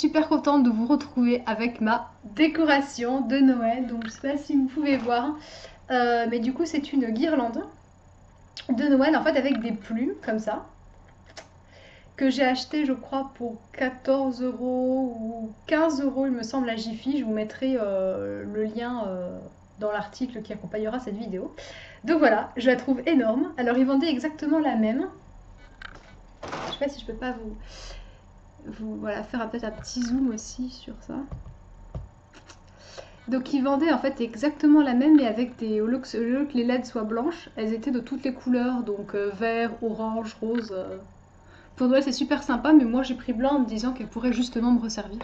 super contente de vous retrouver avec ma décoration de Noël. Donc je sais pas si vous pouvez voir, mais du coup c'est une guirlande de Noël en fait avec des plumes comme ça, que j'ai acheté je crois pour 14 € ou 15 € il me semble à Jiffy. Je vous mettrai le lien dans l'article qui accompagnera cette vidéo. Donc voilà, je la trouve énorme. Alors ils vendaient exactement la même. Je sais pas si je peux pas voilà, faire peut-être un petit zoom aussi sur ça. Donc ils vendaient en fait exactement la même, mais avec des, au lieu que les LED soient blanches, elles étaient de toutes les couleurs, donc vert, orange, rose. Pour Noël c'est super sympa, mais moi j'ai pris blanc en me disant qu'elle pourrait justement me resservir.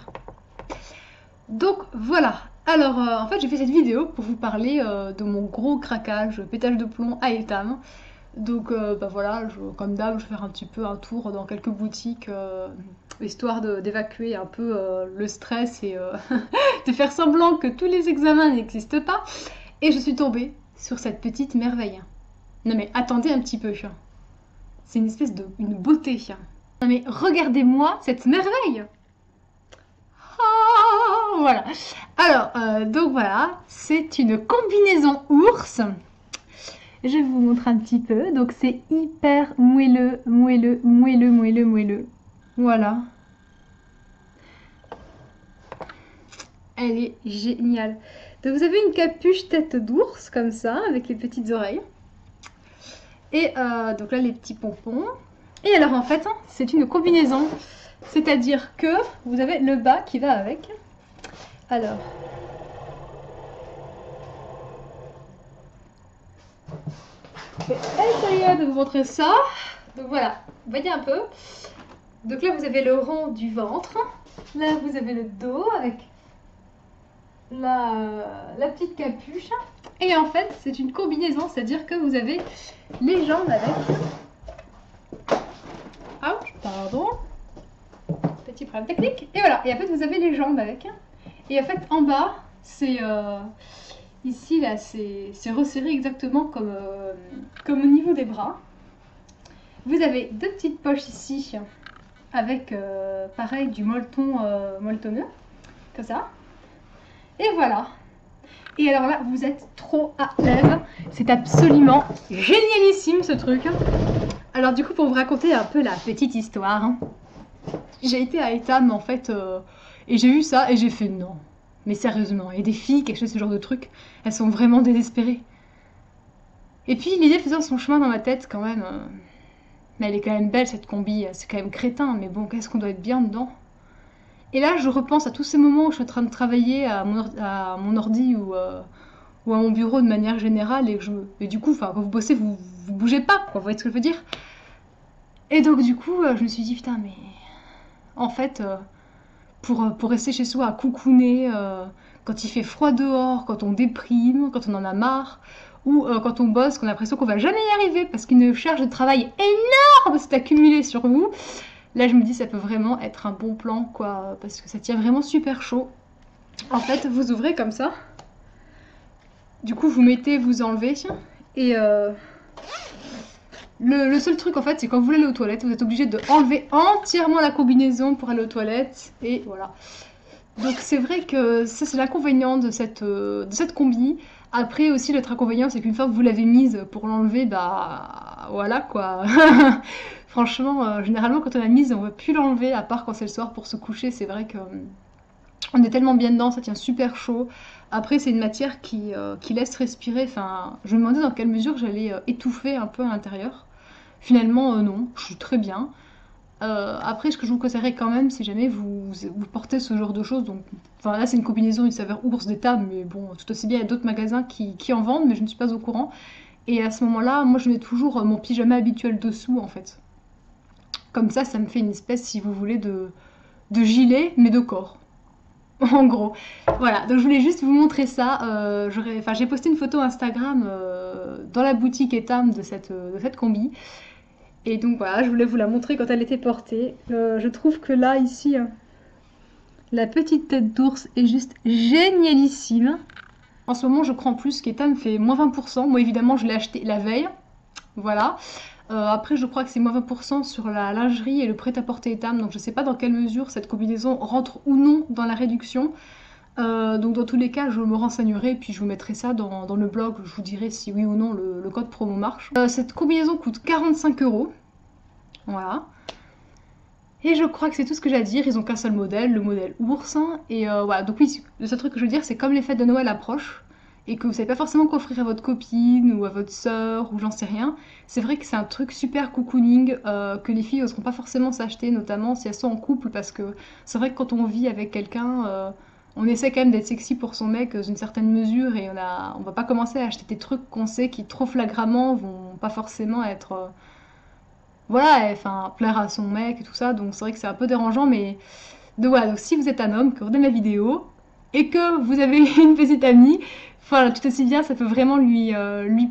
Donc voilà. Alors en fait j'ai fait cette vidéo pour vous parler de mon gros craquage, pétage de plomb à Etam. Donc bah voilà, comme d'hab, je vais faire un petit peu un tour dans quelques boutiques, histoire d'évacuer un peu le stress et de faire semblant que tous les examens n'existent pas. Et je suis tombée sur cette petite merveille. Non mais attendez un petit peu, c'est une espèce de une beauté. Non mais regardez-moi cette merveille. Ah, voilà. Alors, donc voilà, c'est une combinaison ours. Je vais vous montrer un petit peu. Donc c'est hyper moelleux, moelleux, moelleux, moelleux, moelleux. Voilà. Elle est géniale. Donc vous avez une capuche tête d'ours comme ça, avec les petites oreilles. Et donc là les petits pompons. Et alors en fait, c'est une combinaison. C'est-à-dire que vous avez le bas qui va avec. Alors... je vais essayer de vous montrer ça. Donc voilà, vous voyez un peu. Donc là vous avez le rond du ventre. Là vous avez le dos avec la petite capuche. Et en fait c'est une combinaison, c'est-à-dire que vous avez les jambes avec... ouch, pardon. Petit problème technique. Et voilà, et en fait vous avez les jambes avec. Et en fait en bas c'est... ici, là, c'est resserré exactement comme au niveau des bras. Vous avez deux petites poches ici, avec, pareil, du molleton molletonneux, comme ça. Et voilà. Et alors là, vous êtes trop à l'aise. C'est absolument génialissime, ce truc. Alors du coup, pour vous raconter un peu la petite histoire, j'ai été à Etam, en fait, et j'ai vu ça, et j'ai fait non. Mais sérieusement, il y a des filles qui achètent ce genre de trucs, elles sont vraiment désespérées. Et puis l'idée faisant son chemin dans ma tête quand même. Mais elle est quand même belle cette combi, c'est quand même crétin, mais bon, qu'est-ce qu'on doit être bien dedans. Et là, je repense à tous ces moments où je suis en train de travailler à mon ordi ou à mon bureau de manière générale, et du coup, quand vous bossez, vous bougez pas, quoi, vous voyez ce que je veux dire. Et donc du coup, je me suis dit, putain, mais... en fait... pour rester chez soi à coucouner quand il fait froid dehors, quand on déprime, quand on en a marre, ou quand on bosse, qu'on a l'impression qu'on va jamais y arriver parce qu'une charge de travail énorme s'est accumulée sur vous. Là, je me dis, ça peut vraiment être un bon plan, quoi, parce que ça tient vraiment super chaud. En fait, vous ouvrez comme ça. Du coup, vous mettez, vous enlevez, et le seul truc en fait, c'est quand vous voulez aller aux toilettes, vous êtes obligé de enlever entièrement la combinaison pour aller aux toilettes, et voilà. Donc c'est vrai que ça c'est l'inconvénient de cette combi. Après aussi l'autre inconvénient c'est qu'une fois que vous l'avez mise pour l'enlever, bah voilà quoi. Franchement, généralement quand on l'a mise on ne va plus l'enlever, à part quand c'est le soir pour se coucher. C'est vrai que on est tellement bien dedans, ça tient super chaud. Après c'est une matière qui laisse respirer, enfin je me demandais dans quelle mesure j'allais étouffer un peu à l'intérieur. Finalement non, je suis très bien. Après, ce que je vous conseillerais quand même, si jamais vous portez ce genre de choses, donc, enfin là c'est une combinaison, une saveur ours d'État, mais bon, tout aussi bien il y a d'autres magasins qui en vendent, mais je ne suis pas au courant. Et à ce moment-là, moi je mets toujours mon pyjama habituel dessous en fait. Comme ça me fait une espèce, si vous voulez, de gilet, mais de corps. En gros. Voilà, donc je voulais juste vous montrer ça. J'ai posté une photo Instagram dans la boutique Etam de cette combi. Et donc voilà, je voulais vous la montrer quand elle était portée. Je trouve que là, ici, la petite tête d'ours est juste génialissime. En ce moment, je crois en plus qu'Etam fait moins 20%. Moi, évidemment, je l'ai acheté la veille. Voilà. Après, je crois que c'est moins 20% sur la lingerie et le prêt-à-porter Etam, donc je sais pas dans quelle mesure cette combinaison rentre ou non dans la réduction. Donc dans tous les cas, je me renseignerai et puis je vous mettrai ça dans le blog, je vous dirai si oui ou non le code promo marche. Cette combinaison coûte 45 €, voilà. Et je crois que c'est tout ce que j'ai à dire, ils ont qu'un seul modèle, le modèle ours. Et voilà, donc oui, le seul truc que je veux dire, c'est comme les fêtes de Noël approchent, et que vous savez pas forcément quoi offrir à votre copine ou à votre sœur ou j'en sais rien, c'est vrai que c'est un truc super cocooning que les filles n'oseront pas forcément s'acheter, notamment si elles sont en couple, parce que c'est vrai que quand on vit avec quelqu'un, on essaie quand même d'être sexy pour son mec dans une certaine mesure et on va pas commencer à acheter des trucs qu'on sait qui trop flagramment vont pas forcément être voilà, enfin plaire à son mec et tout ça, donc c'est vrai que c'est un peu dérangeant, mais donc voilà, donc si vous êtes un homme, que vous regardez ma vidéo et que vous avez une petite amie, voilà, tout aussi bien, ça peut vraiment lui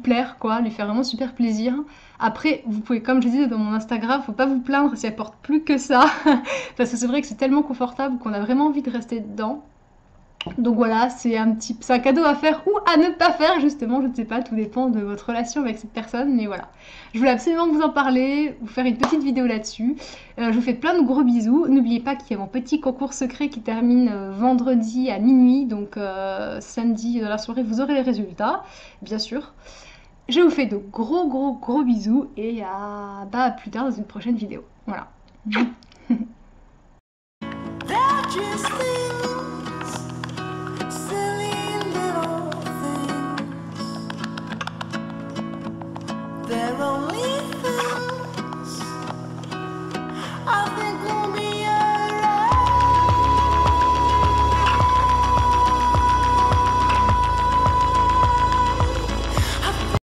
plaire, quoi, lui faire vraiment super plaisir. Après, vous pouvez, comme je disais dans mon Instagram, faut pas vous plaindre si elle porte plus que ça, parce que c'est vrai que c'est tellement confortable qu'on a vraiment envie de rester dedans. Donc voilà, c'est un cadeau à faire ou à ne pas faire justement, je ne sais pas, tout dépend de votre relation avec cette personne, mais voilà. Je voulais absolument vous en parler, vous faire une petite vidéo là-dessus. Je vous fais plein de gros bisous. N'oubliez pas qu'il y a mon petit concours secret qui termine vendredi à minuit, donc samedi dans la soirée vous aurez les résultats, bien sûr. Je vous fais de gros bisous et à plus tard dans une prochaine vidéo. Voilà.